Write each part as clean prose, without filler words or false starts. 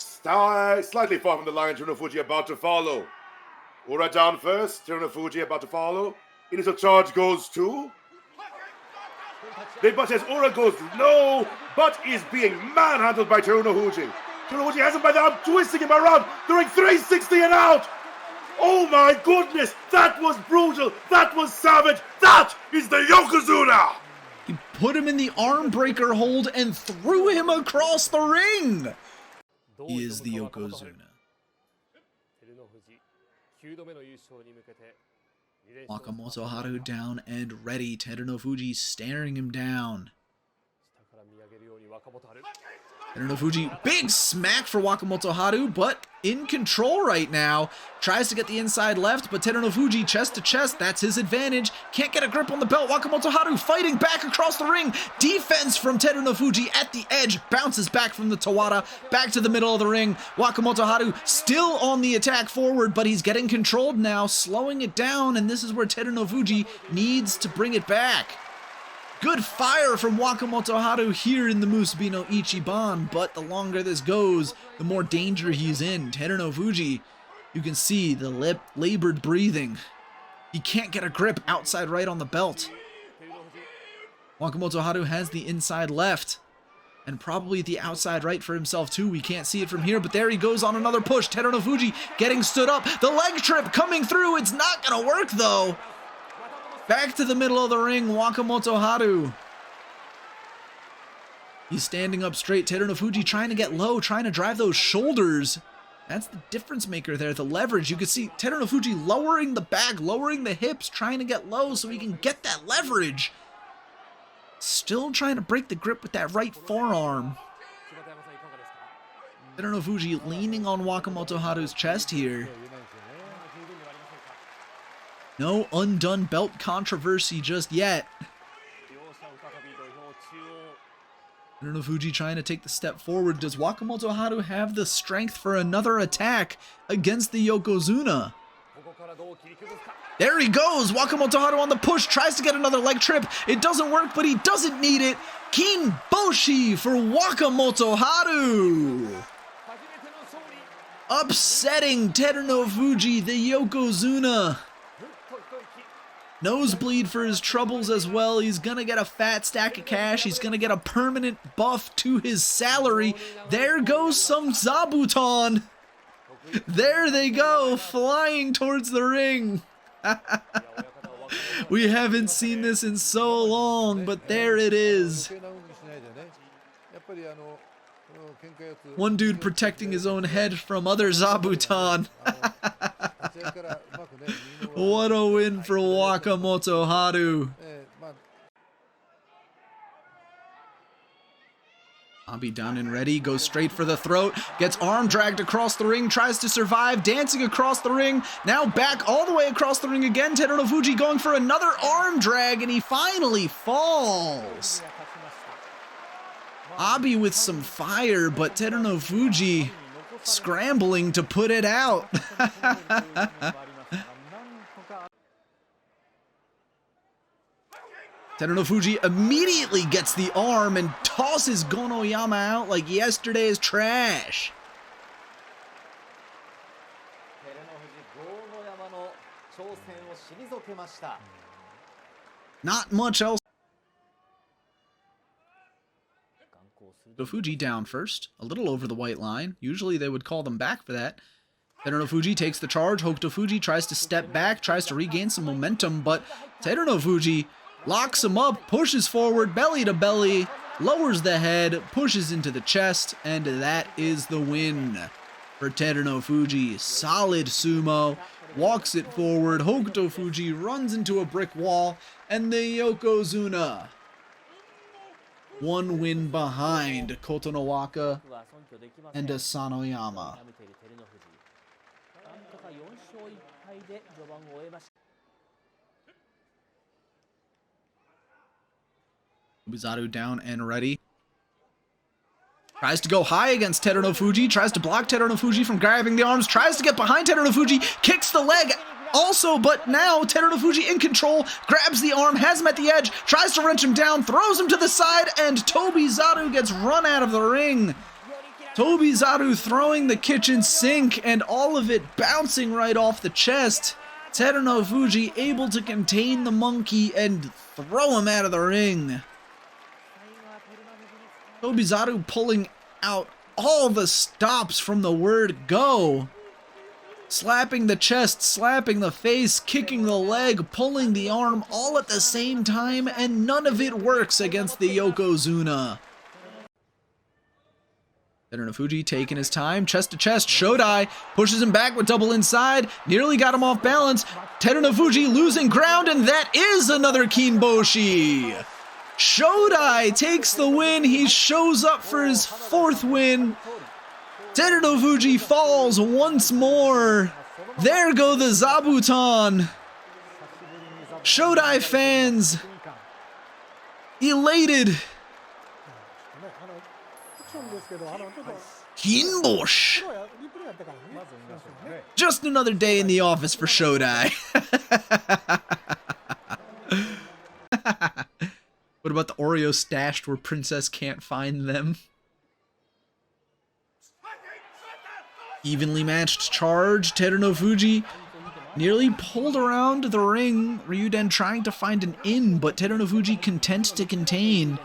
Slightly far from the line, Terunofuji about to follow. Ura down first, Terunofuji about to follow. Initial charge goes to... But as Ura goes low, but is being manhandled by Terunofuji. Terunofuji has him by the arm, twisting him around, doing 360 and out! Oh my goodness, that was brutal, that was savage, that is the Yokozuna! He put him in the arm breaker hold and threw him across the ring! He is the Yokozuna. Wakamotoharu down and ready. Terunofuji staring him down. Terunofuji, big smack for Wakamotoharu, but in control right now. Tries to get the inside left, but Terunofuji chest to chest, that's his advantage. Can't get a grip on the belt. Wakamotoharu fighting back across the ring. Defense from Terunofuji at the edge. Bounces back from the Tawara, back to the middle of the ring. Wakamotoharu still on the attack forward, but he's getting controlled now, slowing it down, and this is where Terunofuji needs to bring it back. Good fire from Wakamotoharu here in the Musubi no Ichiban, but the longer this goes, the more danger he's in. Terunofuji, you can see the labored breathing. He can't get a grip outside right on the belt. Wakamotoharu has the inside left, and probably the outside right for himself too. We can't see it from here, but there he goes on another push. Terunofuji getting stood up. The leg trip coming through. It's not gonna work though. Back to the middle of the ring, Wakamotoharu. He's standing up straight. Terunofuji trying to get low, trying to drive those shoulders. That's the difference maker there, the leverage. You can see Terunofuji lowering the back, lowering the hips, trying to get low so he can get that leverage. Still trying to break the grip with that right forearm. Terunofuji leaning on Wakamotoharu's chest here. No undone belt controversy just yet. Terunofuji trying to take the step forward. Does Wakamotoharu have the strength for another attack against the Yokozuna? There he goes! Wakamotoharu on the push, tries to get another leg trip. It doesn't work, but he doesn't need it. Kin Boshi for Wakamotoharu! Upsetting Terunofuji, the Yokozuna. Nosebleed for his troubles as well. He's gonna get a fat stack of cash. He's gonna get a permanent buff to his salary. There goes some Zabuton. There they go, flying towards the ring. We haven't seen this in so long, but there it is. One dude protecting his own head from other Zabuton. What a win for Wakamotoharu. Abi down and ready, goes straight for the throat, gets arm dragged across the ring, tries to survive, dancing across the ring, now back all the way across the ring again. Terunofuji going for another arm drag, and he finally falls. Abi with some fire, but Terunofuji scrambling to put it out. Terunofuji immediately gets the arm and tosses Gonoyama out like yesterday's trash. Not much else. Terunofuji down first, a little over the white line. Usually they would call them back for that. Terunofuji takes the charge. Hokutofuji tries to step back, tries to regain some momentum, but Terunofuji locks him up, pushes forward, belly to belly, lowers the head, pushes into the chest, and that is the win for Terunofuji. Solid sumo, walks it forward. Hokutofuji runs into a brick wall, and the Yokozuna, one win behind Kotonowaka and Asanoyama. Ubizaru down and ready. Tries to go high against Terunofuji, tries to block Terunofuji from grabbing the arms, tries to get behind Terunofuji, kicks the leg also, but now Terunofuji in control, grabs the arm, has him at the edge, tries to wrench him down, throws him to the side, and Tobizaru gets run out of the ring. Tobizaru throwing the kitchen sink and all of it bouncing right off the chest. Terunofuji able to contain the monkey and throw him out of the ring. Tobizaru pulling out all the stops from the word go. Slapping the chest, slapping the face, kicking the leg, pulling the arm all at the same time, and none of it works against the Yokozuna. Terunofuji taking his time, chest to chest, Shodai pushes him back with double inside, nearly got him off balance. Terunofuji losing ground, and that is another Kinboshi. Shodai takes the win, he shows up for his 4th win. Terunofuji falls once more. There go the Zabuton. Shodai fans elated. Kinboshi. Just another day in the office for Shodai. What about the Oreo stashed where Princess can't find them? Evenly matched charge. Terunofuji nearly pulled around the ring. Ryuden trying to find an in, but Terunofuji content to contain.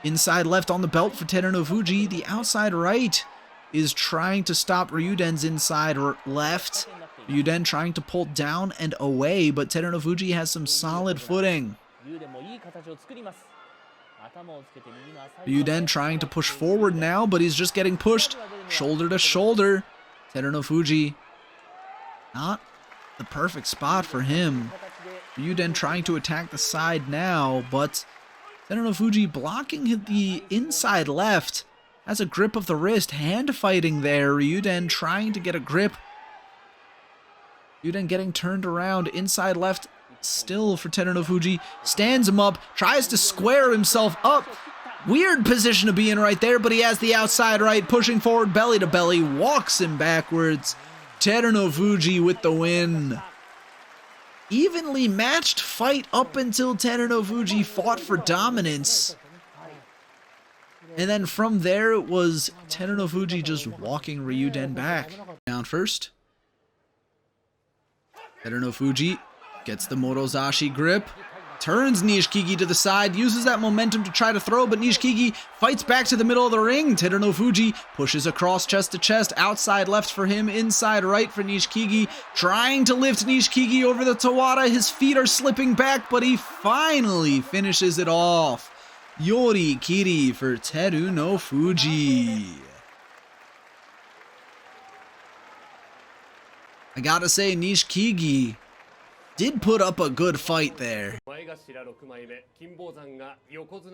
Inside left on the belt for Terunofuji. The outside right is trying to stop Ryuden's inside left. Ryuden trying to pull down and away, but Terunofuji has some solid footing. Ryuden trying to push forward now, but he's just getting pushed shoulder to shoulder. Terunofuji, not the perfect spot for him. Ryuden trying to attack the side now, but Terunofuji blocking the inside left. Has a grip of the wrist, hand fighting there. Ryuden trying to get a grip. Ryuden getting turned around, inside left still for Terunofuji. Stands him up, tries to square himself up. Weird position to be in right there, but he has the outside right, pushing forward belly to belly, walks him backwards. Terunofuji with the win. Evenly matched fight up until Terunofuji fought for dominance. And then from there it was Terunofuji just walking Ryuden back. Down first. Terunofuji gets the Morozashi grip. Turns Nishikigi to the side, uses that momentum to try to throw, but Nishikigi fights back to the middle of the ring. Terunofuji pushes across chest to chest, outside left for him, inside right for Nishikigi, trying to lift Nishikigi over the Tawara. His feet are slipping back, but he finally finishes it off. Yori Kiri for Terunofuji. I gotta say, Nishikigi did put up a good fight there.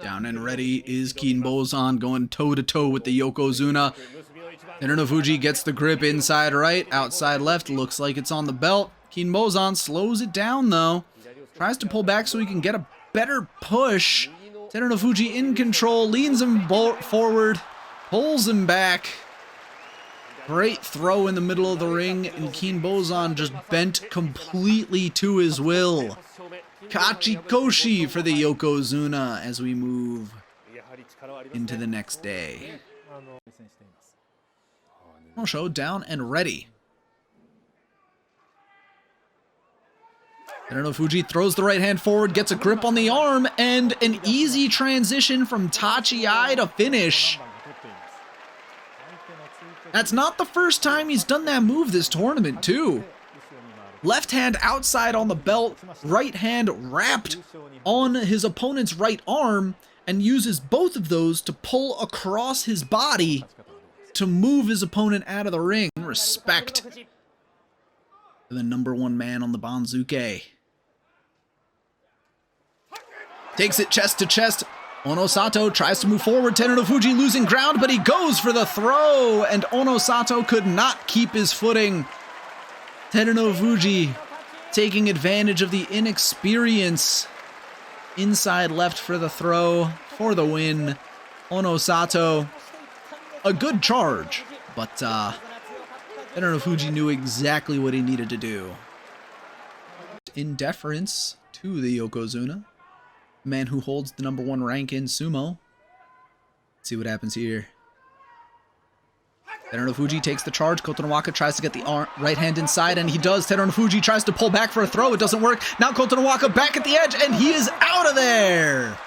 Down and ready is Kinbozan going toe-to-toe with the Yokozuna. Terunofuji gets the grip inside right, outside left. Looks like it's on the belt. Kinbozan slows it down though. Tries to pull back so he can get a better push. Terunofuji in control, leans him forward, pulls him back. Great throw in the middle of the ring, and Kinbozan just bent completely to his will. Kachikoshi for the Yokozuna as we move into the next day. Showdown and ready. Terunofuji throws the right hand forward, gets a grip on the arm, and an easy transition from Tachi-ai to finish. That's not the first time he's done that move this tournament, too. Left hand outside on the belt, right hand wrapped on his opponent's right arm, and uses both of those to pull across his body to move his opponent out of the ring. Respect to the #1 man on the Banzuke. Takes it chest to chest. Onosato tries to move forward. Terunofuji losing ground, but he goes for the throw, and Onosato could not keep his footing. Terunofuji taking advantage of the inexperience. Inside left for the throw for the win. Onosato, a good charge, but Terunofuji knew exactly what he needed to do. In deference to the Yokozuna, man who holds the #1 rank in sumo. Let's see what happens here. Terunofuji takes the charge. Kotonowaka tries to get the right hand inside, and he does. Terunofuji tries to pull back for a throw. It doesn't work. Now Kotonowaka back at the edge, and he is out of there.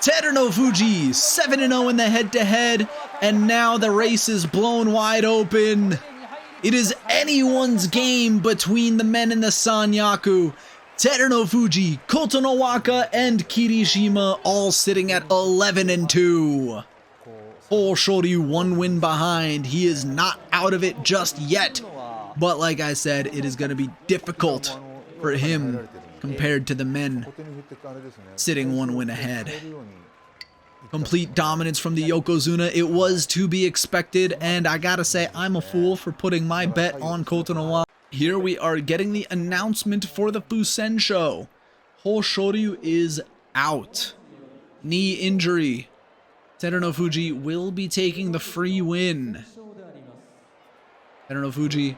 Terunofuji 7-0 in the head-to-head, and now the race is blown wide open. It is anyone's game between the men in the Sanyaku. Terunofuji, Kotonowaka, and Kirishima all sitting at 11-2. Hoshoryu 1 win behind. He is not out of it just yet. But like I said, it is going to be difficult for him compared to the men sitting 1 win ahead. Complete dominance from the Yokozuna. It was to be expected, and I gotta say, I'm a fool for putting my bet on Kotonowaka. Here we are getting the announcement for the Fusen show. Hoshoryu is out. Knee injury. Terunofuji will be taking the free win. Terunofuji,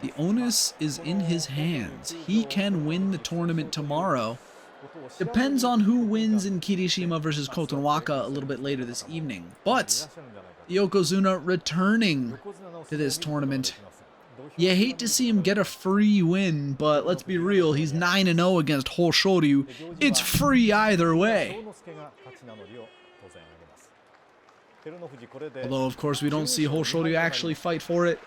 the onus is in his hands. He can win the tournament tomorrow. Depends on who wins in Kirishima versus Kotonowaka a little bit later this evening. But Yokozuna returning to this tournament. You hate to see him get a free win, but let's be real, he's 9-0 against Hoshoryu. It's free either way. Although, of course, we don't see Hoshoryu actually fight for it.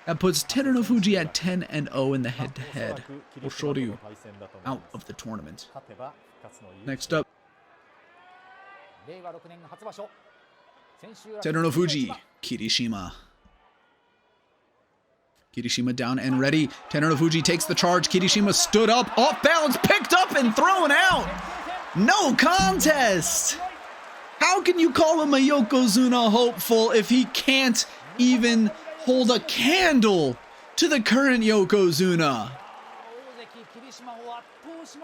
That puts Terunofuji at 10-0 in the head-to-head. Hoshoryu out of the tournament. Next up, Terunofuji, Kirishima. Kirishima down and ready. Terunofuji takes the charge. Kirishima stood up, off balance, picked up and thrown out. No contest. How can you call him a Yokozuna hopeful if he can't even hold a candle to the current Yokozuna?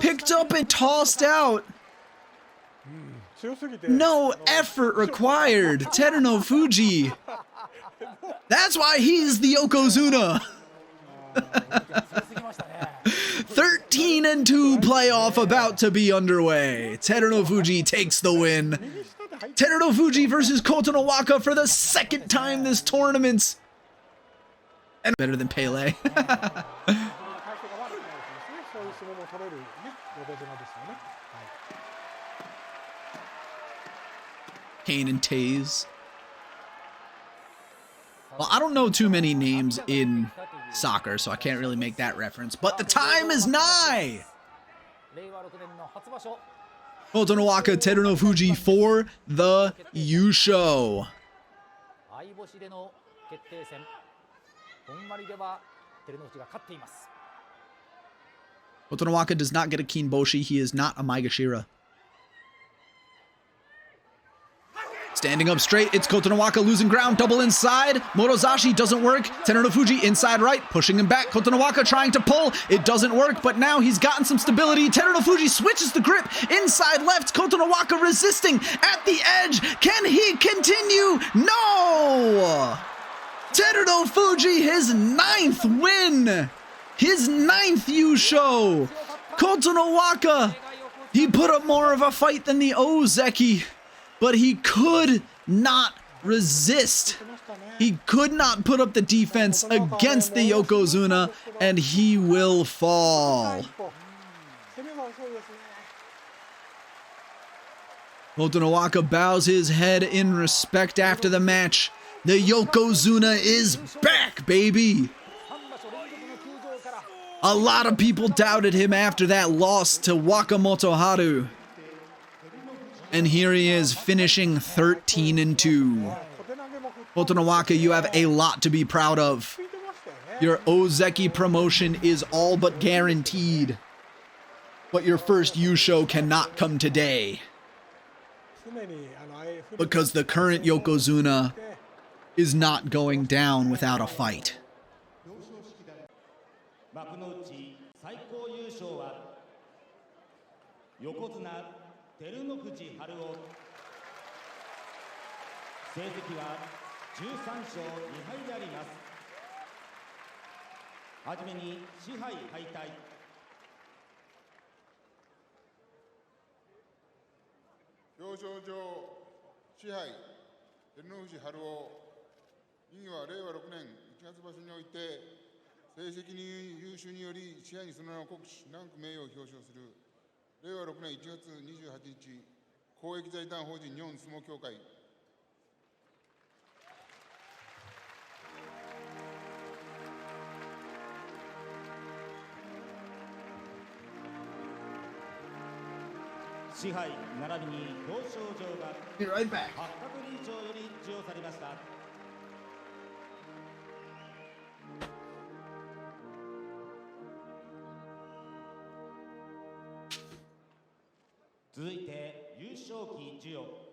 Picked up and tossed out. No effort required. Terunofuji. That's why he's the Yokozuna. 13-2 playoff about to be underway. Terunofuji takes the win. Terunofuji versus Kotonowaka for the 2nd time this tournament. And better than Pele. Kane and Taze. Well, I don't know too many names in soccer, so I can't really make that reference. But the time is nigh! Kotonowaka, Terunofuji for the yusho. Kotonowaka does not get a Kinboshi. He is not a Maegashira. Standing up straight, it's Kotonowaka losing ground, double inside. Morozashi doesn't work. Terunofuji inside right, pushing him back. Kotonowaka trying to pull. It doesn't work, but now he's gotten some stability. Terunofuji switches the grip inside left. Kotonowaka resisting at the edge. Can he continue? No! Terunofuji, his 9th win. His 9th yusho. Kotonowaka, he put up more of a fight than the Ozeki. But he could not resist. He could not put up the defense against the Yokozuna, and he will fall. Kotonowaka bows his head in respect after the match. The Yokozuna is back, baby. A lot of people doubted him after that loss to Wakamotoharu. And here he is, finishing 13-2. Kotonowaka, you have a lot to be proud of. Your Ozeki promotion is all but guaranteed. But your first yusho cannot come today. Because the current Yokozuna is not going down without a fight. Terunofuji Haruo 成績は13勝2敗であります。はじめに賜杯敗退。表彰状賜杯照ノ富士春夫右は令和6年1月場所において成績に優秀により試合にその名を告しランク名誉を表彰する令和6年1月28日公益財団法人日本相撲協会賜杯並びに表彰状が Be right back. 八角理事長より授与されました。続いて優勝旗授与。